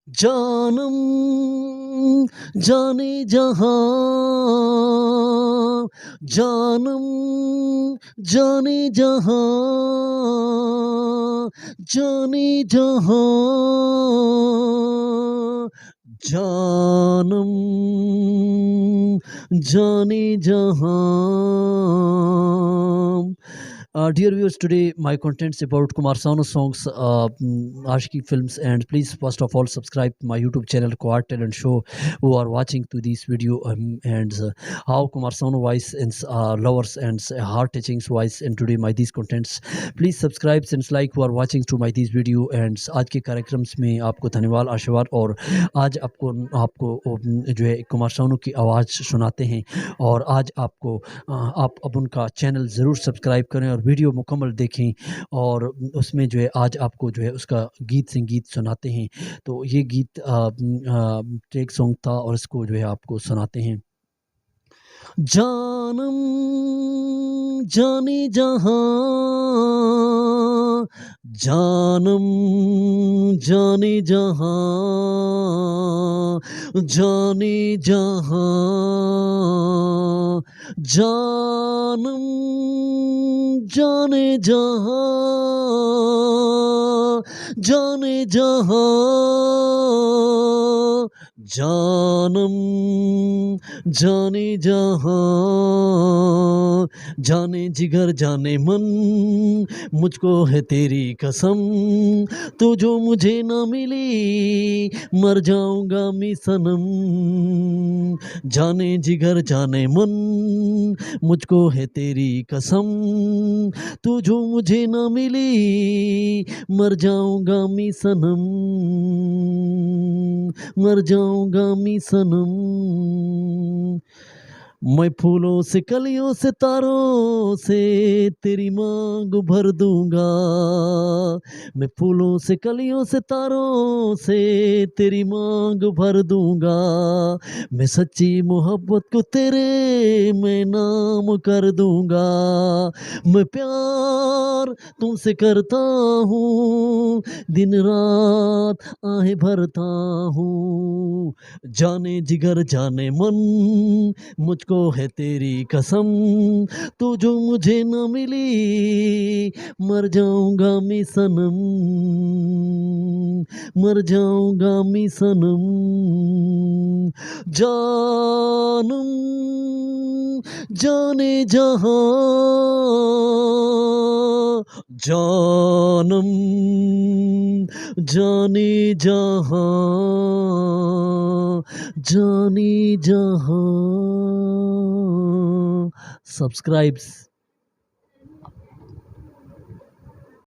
जानम जाने जहां, जानम जाने जहां, जाने जहां, जानम जाने जहां. Dear viewers, today my contents about Kumar Sanu songs, Ashki films, and please first of all subscribe my YouTube channel Quad Talent Show. Who are watching to this video and how Kumar Sanu voice and lovers and heart touching voice and today my these contents. Please subscribe and like who are watching to my this video and आज के कार्यक्रम में आपको धन्यवाद आशीर्वाद और आज आपको आपको जो है कुमार सानू की आवाज़ सुनाते हैं और आज आपको आप अब उनका चैनल ज़रूर सब्सक्राइब करें और वीडियो मुकम्मल देखें और उसमें जो है आज आपको जो है उसका गीत संगीत सुनाते हैं. तो ये गीत ट्रैक सॉन्ग था और इसको जो है आपको सुनाते हैं. जानम जाने जहां, जानम जाने जहां, जाने जहां, जानम जाने जहां, जाने जहां, जानम जाने जहां, जाने जिगर जाने मन, मुझको है तेरी कसम, तू जो मुझे ना मिली मर जाऊंगा मैं सनम. जाने जिगर जाने मन, मुझको है तेरी कसम, तू जो मुझे ना मिली मर जाऊंगा मैं सनम, मर जाऊंगा मैं सनम. मैं फूलों से कलियों से तारों से तेरी मांग भर दूंगा, मैं फूलों से कलियों से तारों से तेरी मांग भर दूंगा, मैं सच्ची मोहब्बत को तेरे मैं नाम कर दूंगा, मैं प्यार तुमसे करता हूँ दिन रात आहें भरता हूँ. जाने जिगर जाने मन, मुझको है तेरी कसम, तू जो मुझे न मिली मर जाऊंगा मैं सनम, मर जाऊंगा मैं सनम. जानम जाने जहां, जानम जाने जहां, जाने जहां. Subscribes